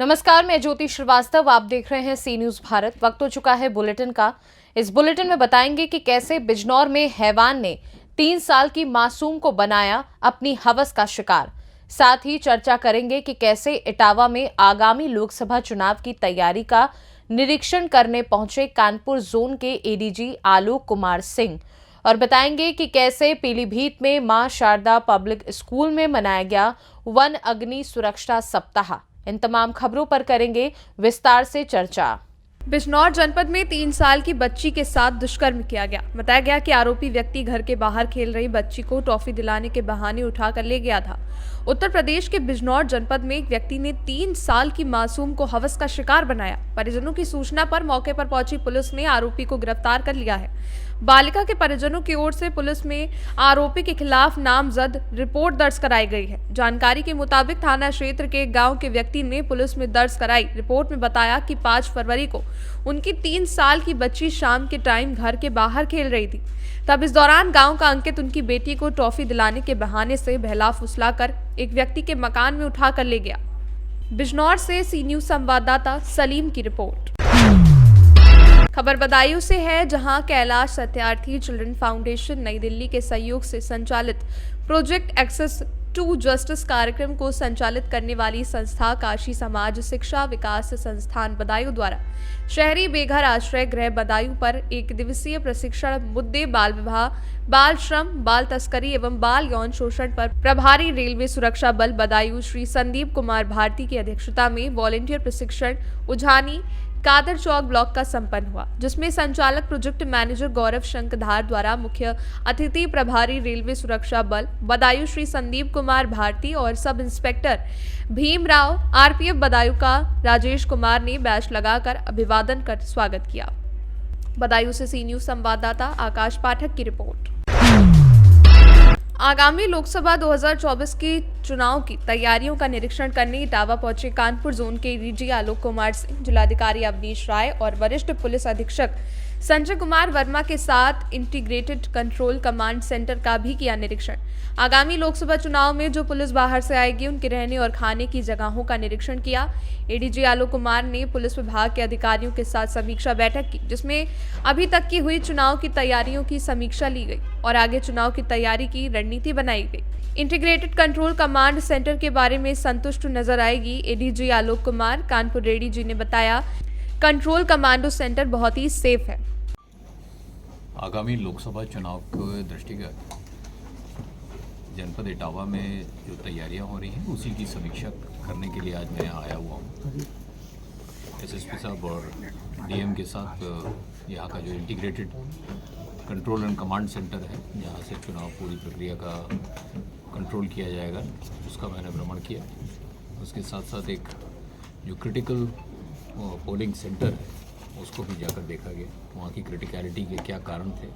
नमस्कार, मैं ज्योति श्रीवास्तव। आप देख रहे हैं सी न्यूज भारत। वक्त हो चुका है बुलेटिन का। इस बुलेटिन में बताएंगे कि कैसे बिजनौर में हैवान ने 3 साल की मासूम को बनाया अपनी हवस का शिकार। साथ ही चर्चा करेंगे कि कैसे इटावा में आगामी लोकसभा चुनाव की तैयारी का निरीक्षण करने पहुंचे कानपुर जोन के एडीजी आलोक कुमार सिंह, और बताएंगे कि कैसे पीलीभीत में मां शारदा पब्लिक स्कूल में मनाया गया वन अग्नि सुरक्षा सप्ताह। इन तमाम खबरों पर करेंगे विस्तार से चर्चा। बिजनौर जनपद में 3 साल की बच्ची के साथ दुष्कर्म किया गया। बताया गया कि आरोपी व्यक्ति घर के बाहर खेल रही बच्ची को टॉफी दिलाने के बहाने उठाकर ले गया था। उत्तर प्रदेश के बिजनौर जनपद में एक व्यक्ति ने 3 साल की मासूम को हवस का शिकार बनाया। परिजनों की सूचना पर मौके पर पहुंची पुलिस ने आरोपी को गिरफ्तार कर लिया है। बालिका के परिजनों की ओर से पुलिस में आरोपी के खिलाफ नामजद रिपोर्ट दर्ज कराई गई है। जानकारी के मुताबिक थाना क्षेत्र के गांव के व्यक्ति ने पुलिस में दर्ज कराई रिपोर्ट में बताया कि 5 फरवरी को उनकी 3 साल की बच्ची शाम के टाइम घर के बाहर खेल रही थी। तब इस दौरान गांव का अंकित उनकी बेटी को टॉफी दिलाने के बहाने से बहला फुसलाकर एक व्यक्ति के मकान में उठाकर ले गया। बिजनौर से सी न्यूज संवाददाता सलीम की रिपोर्ट। खबर बदायूं से है, जहां कैलाश सत्यार्थी चिल्ड्रन फाउंडेशन नई दिल्ली के सहयोग से संचालित प्रोजेक्ट एक्सेस टू जस्टिस कार्यक्रम को संचालित करने वाली संस्था काशी समाज शिक्षा विकास संस्थान बदायूं द्वारा शहरी बेघर आश्रय गृह बदायूं पर 1 दिवसीय प्रशिक्षण मुद्दे बाल विवाह, बाल श्रम, बाल तस्करी एवं बाल यौन शोषण पर प्रभारी रेलवे सुरक्षा बल बदायूं श्री संदीप कुमार भारती की अध्यक्षता में वॉलेंटियर प्रशिक्षण उझानी कादर चौक ब्लॉक का संपन्न हुआ, जिसमें संचालक प्रोजेक्ट मैनेजर गौरव शंकधार द्वारा मुख्य अतिथि प्रभारी रेलवे सुरक्षा बल बदायूं श्री संदीप कुमार भारती और sub inspector Bhimrao RPF Badaun का राजेश कुमार ने बैच लगाकर अभिवादन कर स्वागत किया। बदायूं से सी न्यूज संवाददाता आकाश पाठक की रिपोर्ट। आगामी लोकसभा 2024 के चुनाव की तैयारियों का निरीक्षण करने इटावा पहुंचे कानपुर जोन के एडीजी आलोक कुमार सिंह, जिलाधिकारी अवनीश राय और वरिष्ठ पुलिस अधीक्षक संजय कुमार वर्मा के साथ इंटीग्रेटेड कंट्रोल कमांड सेंटर का भी किया निरीक्षण। आगामी लोकसभा चुनाव में जो पुलिस बाहर से आएगी उनके रहने और खाने की जगहों का निरीक्षण किया। एडीजी आलोक कुमार ने पुलिस विभाग के अधिकारियों के साथ समीक्षा बैठक की, जिसमें अभी तक की हुई चुनाव की तैयारियों की समीक्षा ली गई और आगे चुनाव की तैयारी की रणनीति बनाई गई। इंटीग्रेटेड कंट्रोल कमांड सेंटर के बारे में संतुष्ट नजर आएगी एडीजी आलोक कुमार। कानपुर एडीजी ने बताया, कंट्रोल कमांडो सेंटर बहुत ही सेफ है। आगामी लोकसभा चुनाव के दृष्टिगत जनपद इटावा में जो तैयारियां हो रही हैं उसी की समीक्षा करने के लिए आज मैं आया हुआ हूँ। एसएसपी साहब और डीएम के साथ यहाँ का जो integrated control and command centre है, जहाँ से चुनाव पूरी प्रक्रिया का कंट्रोल किया जाएगा, उसका मैंने भ्रमण किया। उसके साथ साथ एक जो क्रिटिकल पोलिंग सेंटर है उसको भी जाकर देखा गया, वहाँ की क्रिटिकलिटी के क्या कारण थे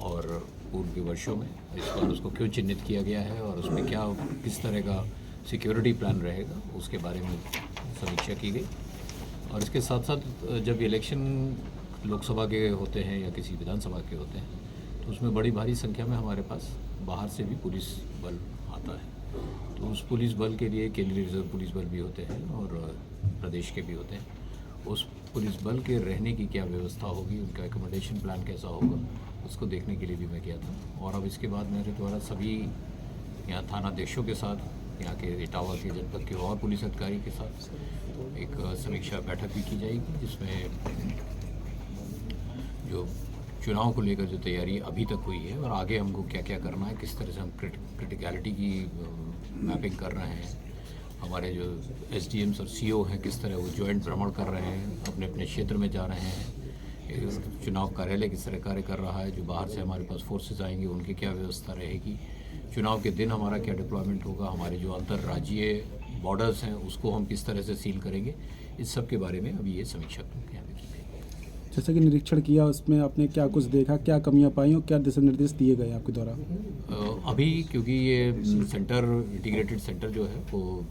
और पूर्व के वर्षों में इस बार उसको क्यों चिन्हित किया गया है और उसमें क्या किस तरह का सिक्योरिटी प्लान रहेगा, उसके बारे में समीक्षा की गई। और इसके साथ साथ जब इलेक्शन लोकसभा के होते हैं या किसी विधानसभा के होते हैं तो उसमें बड़ी भारी संख्या में हमारे पास बाहर से भी पुलिस बल आता है, तो उस पुलिस बल के लिए केंद्रीय रिजर्व पुलिस बल भी होते हैं और प्रदेश के भी होते हैं। उस पुलिस बल के रहने की क्या व्यवस्था होगी, उनका एकोमोडेशन प्लान कैसा होगा, उसको देखने के लिए भी मैं गया था। और अब इसके बाद मेरे द्वारा सभी यहाँ थानाध्यक्षों के साथ, यहाँ के इटावा के जनपद के और पुलिस अधिकारी के साथ एक समीक्षा बैठक भी की जाएगी, जिसमें जो चुनाव को लेकर जो तैयारी अभी तक हुई है और आगे हमको क्या क्या करना है, किस तरह से हम क्रिटिकलिटी की मैपिंग कर रहे हैं, हमारे जो एसडीएम्स और सीओ हैं किस तरह वो ज्वाइंट भ्रमण कर रहे हैं, अपने अपने क्षेत्र में जा रहे हैं, चुनाव कार्यालय किस तरह कार्य कर रहा है, जो बाहर से हमारे पास फोर्सेस आएंगे उनकी क्या व्यवस्था रहेगी, चुनाव के दिन हमारा क्या डिप्लॉयमेंट होगा, हमारे जो अंतर्राज्यीय बॉर्डर्स हैं उसको हम किस तरह से सील करेंगे, इस सब के बारे में अभी ये समीक्षा यहाँ पे की गई। जैसे कि निरीक्षण किया उसमें आपने क्या कुछ देखा, क्या कमियां पाई और क्या दिशा निर्देश दिए गए आपके द्वारा? अभी क्योंकि ये सेंटर इंटीग्रेटेड सेंटर जो है वो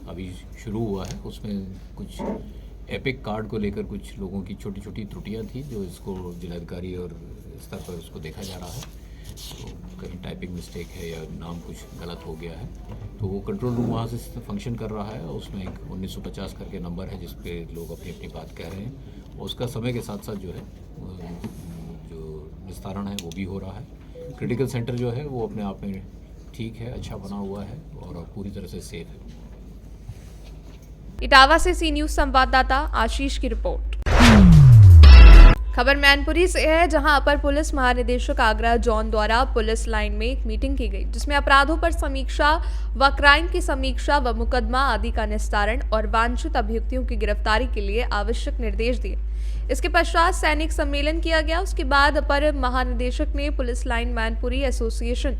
अभी शुरू हुआ है, उसमें कुछ एपिक कार्ड को लेकर कुछ लोगों की छोटी छोटी त्रुटियां थी, जो इसको जिलाधिकारी और स्तर पर उसको देखा जा रहा है। तो कहीं टाइपिंग मिस्टेक है या नाम कुछ गलत हो गया है, तो वो कंट्रोल रूम वहाँ से फंक्शन कर रहा है। उसमें एक 1950 करके नंबर है जिस पे लोग अपनी अपनी बात कह रहे हैं। उसका समय के साथ साथ जो है जो निस्तारण है वो भी हो रहा है। क्रिटिकल सेंटर जो है वो अपने आप में ठीक है, अच्छा बना हुआ है और पूरी तरह से सेफ है। इटावा से सी न्यूज संवाददाता आशीष की रिपोर्ट। खबर मैनपुरी से है, जहां अपर पुलिस महानिदेशक आगरा जॉन द्वारा पुलिस लाइन में एक मीटिंग की गई, जिसमें अपराधों पर समीक्षा व क्राइम की समीक्षा व मुकदमा आदि का निस्तारण और वांछित अभियुक्तियों की गिरफ्तारी के लिए आवश्यक निर्देश दिए। इसके पश्चात सैनिक सम्मेलन किया गया। उसके बाद अपर महानिदेशक ने police line Mainpuri association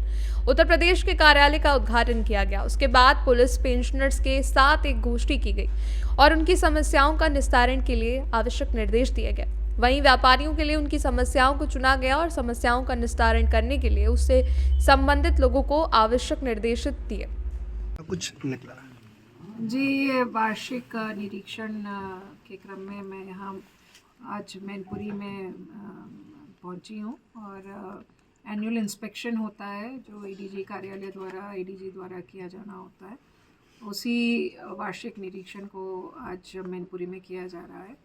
Uttar Pradesh के कार्यालय का उद्घाटन किया गया। उसके बाद पुलिस पेंशनर्स के साथ एक गोष्ठी की गई और उनकी समस्याओं का निस्तारण के लिए आवश्यक निर्देश दिए गए। वहीं व्यापारियों के लिए उनकी समस्याओं को चुना गया और समस्याओं का निस्तारण करने के लिए उससे संबंधित लोगों को आवश्यक निर्देश दिए। कुछ निकला जी, ये वार्षिक निरीक्षण के क्रम में मैं यहाँ आज मैनपुरी में पहुँची हूँ और एनुअल इंस्पेक्शन होता है जो एडीजी कार्यालय द्वारा एडीजी द्वारा किया जाना होता है। उसी वार्षिक निरीक्षण को आज मैनपुरी में किया जा रहा है।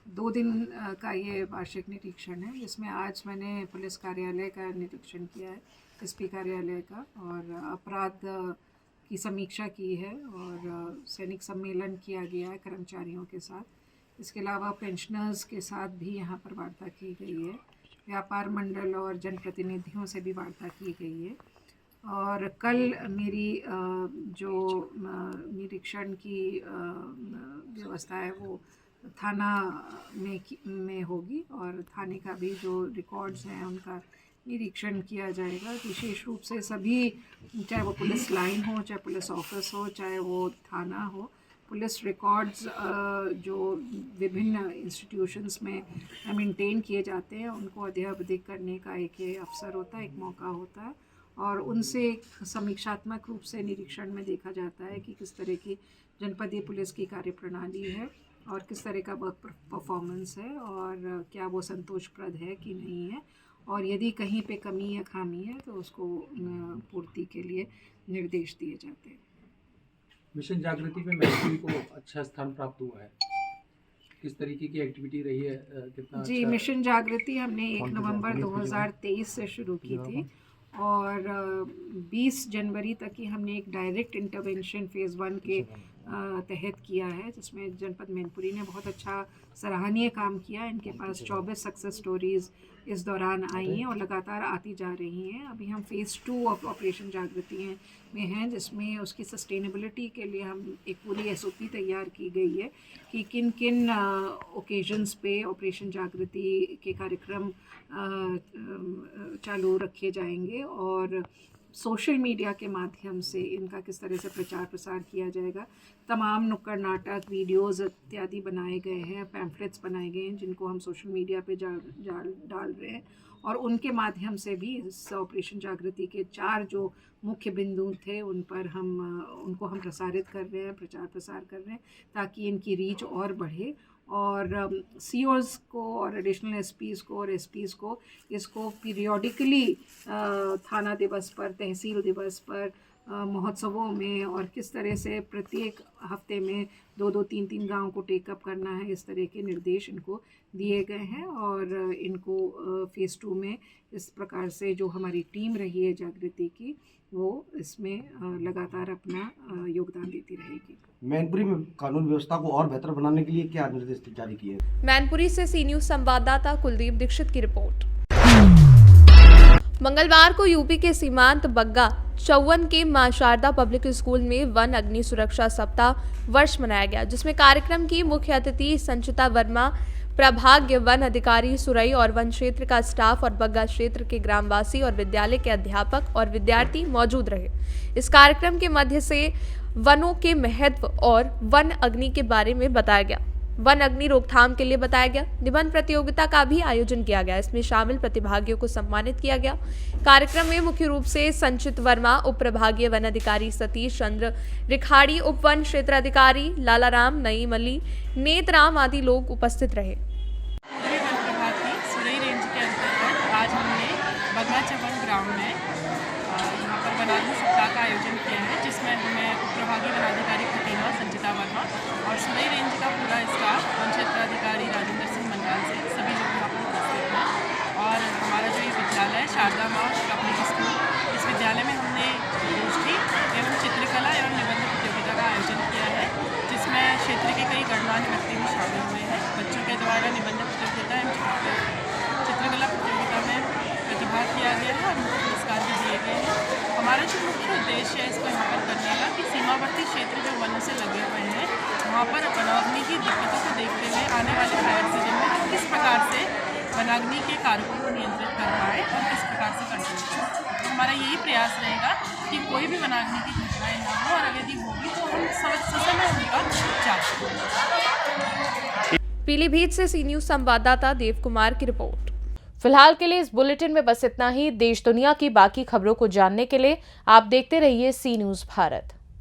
2 दिन का ये वार्षिक निरीक्षण है, जिसमें आज मैंने पुलिस कार्यालय का निरीक्षण किया है, एसपी कार्यालय का, और अपराध की समीक्षा की है और सैनिक सम्मेलन किया गया है कर्मचारियों के साथ। इसके अलावा पेंशनर्स के साथ भी यहाँ पर वार्ता की गई है। व्यापार मंडल और जनप्रतिनिधियों से भी वार्ता की गई है। और कल मेरी जो निरीक्षण की व्यवस्था है वो थाना में होगी और थाने का भी जो रिकॉर्ड्स हैं उनका निरीक्षण किया जाएगा। विशेष रूप से सभी, चाहे वो पुलिस लाइन हो, चाहे पुलिस ऑफिस हो, चाहे वो थाना हो, पुलिस रिकॉर्ड्स जो विभिन्न इंस्टीट्यूशंस में मेंटेन किए जाते हैं उनको अध्ययन करने का एक अवसर होता है, एक मौका होता है और उनसे समीक्षात्मक रूप से निरीक्षण में देखा जाता है कि किस तरह की जनपदीय पुलिस की कार्यप्रणाली है और किस तरह का वर्क परफॉर्मेंस है और क्या वो संतोषप्रद है कि नहीं है, और यदि कहीं पे कमी या खामी है तो उसको पूर्ति के लिए निर्देश दिए जाते हैं। मिशन जागृति में मैनपुरी को अच्छा स्थान प्राप्त हुआ है, किस तरीके की एक्टिविटी रही है, कितना जी अच्छा मिशन जागृति हमने 1 नवंबर 2023 से शुरू की थी और 20 जनवरी तक ही हमने एक डायरेक्ट इंटरवेंशन फेज़ 1 के तहत किया है, जिसमें जनपद मैनपुरी ने बहुत अच्छा सराहनीय काम किया। इनके पास 24 सक्सेस स्टोरीज़ इस दौरान आई हैं और लगातार आती जा रही हैं। अभी हम फेज़ 2 ऑफ ऑपरेशन जागृति में हैं, जिसमें उसकी सस्टेनेबिलिटी के लिए हम एक पूरी SOP तैयार की गई है कि किन किन ओकेजन्स पे ऑपरेशन जागृति के कार्यक्रम चालू रखे जाएंगे और सोशल मीडिया के माध्यम से इनका किस तरह से प्रचार प्रसार किया जाएगा। तमाम नुक्कड़ नाटक, वीडियोज़ इत्यादि बनाए गए हैं, पैम्फलेट्स बनाए गए हैं जिनको हम सोशल मीडिया पे डाल रहे हैं और उनके माध्यम से भी इस ऑपरेशन जागृति के 4 जो मुख्य बिंदु थे उनको हम प्रसारित कर रहे हैं, प्रचार प्रसार कर रहे हैं ताकि इनकी रीच और बढ़े और COs को और एडिशनल SPs को और SPs को इसको पीरियोडिकली थाना दिवस पर, तहसील दिवस पर, महोत्सवों में और किस तरह से प्रत्येक हफ्ते में 2-2, 3-3 गांव को टेकअप करना है, इस तरह के निर्देश इनको दिए गए हैं और इनको फेज़ 2 में इस प्रकार से जो हमारी टीम रही है जागृति की वो इसमें लगातार अपना योगदान देती रहेगी। मैनपुरी में कानून व्यवस्था को और बेहतर बनाने के लिए क्या निर्देश जारी किए? मैनपुरी से सी न्यूज संवाददाता कुलदीप दीक्षित की रिपोर्ट। मंगलवार को यूपी के सीमांत बग्गा चौवन के मां शारदा पब्लिक स्कूल में वन अग्नि सुरक्षा सप्ताह वर्ष मनाया गया, जिसमें कार्यक्रम की मुख्य अतिथि संचिता वर्मा, प्रभाग्य वन अधिकारी सुरई और वन क्षेत्र का स्टाफ और बग्गा क्षेत्र के ग्रामवासी और विद्यालय के अध्यापक और विद्यार्थी मौजूद रहे। इस कार्यक्रम के मध्य से वनों के महत्व और वन अग्नि के बारे में बताया गया। वन अग्नि रोकथाम के लिए बताया गया। निबंध प्रतियोगिता का भी आयोजन किया गया। इसमें शामिल प्रतिभागियों को सम्मानित किया गया। कार्यक्रम में मुख्य रूप से संचित वर्मा, उप प्रभागीय वन अधिकारी सतीश चंद्र रिखाड़ी, उप वन क्षेत्राधिकारी लालाराम, नईम अली, नेतराम आदि लोग उपस्थित रहे। सुरई रेंज के अंतर्गत आज हमने बग्गा चौवन ग्राउंड में जिसमें हमें उपप्रभागीय वनाधिकारी प्रतिमा संचिता वर्मा और सुरई रेंज का पूरा स्टाफ वन क्षेत्राधिकारी राजेंद्र सिंह मंडाल से सभी लोग यहाँ पर उपस्थित हैं। और हमारा जो ये विद्यालय है शारदा माँ पब्लिक स्कूल, इस विद्यालय में हमने गोष्ठी एवं चित्रकला एवं निबंध प्रतियोगिता का आयोजन किया है, जिसमें क्षेत्र के कई गणमान्य व्यक्ति भी शामिल हुए हैं। बच्चों के द्वारा निबंध प्रतियोगिता एवं चित्रकला प्रतियोगिता में प्रतिभाग किया गया है और उनको पुरस्कार भी दिए गए हैं। हमारा जो मुख्य उद्देश्य है इसको यहाँ पर करने का कि सीमावर्ती क्षेत्र जो वनों से लगे हुए हैं वहाँ पर वनाग्नि की दिक्कतों को देखते हुए आने वाले फायर सीजन में हम किस प्रकार से वनाग्नि के कारकों को नियंत्रित कर पाए और किस प्रकार से कंट्रोल करें। तो हमारा यही प्रयास रहेगा कि कोई भी वनाग्नि की घटनाएँ ना हो, और यदि होगी तो हम ससमय उनका उपचार करें। पीलीभीत से सी न्यूज़ संवाददाता देव कुमार की रिपोर्ट। फिलहाल के लिए इस बुलेटिन में बस इतना ही। देश दुनिया की बाकी खबरों को जानने के लिए आप देखते रहिए सी न्यूज़ भारत।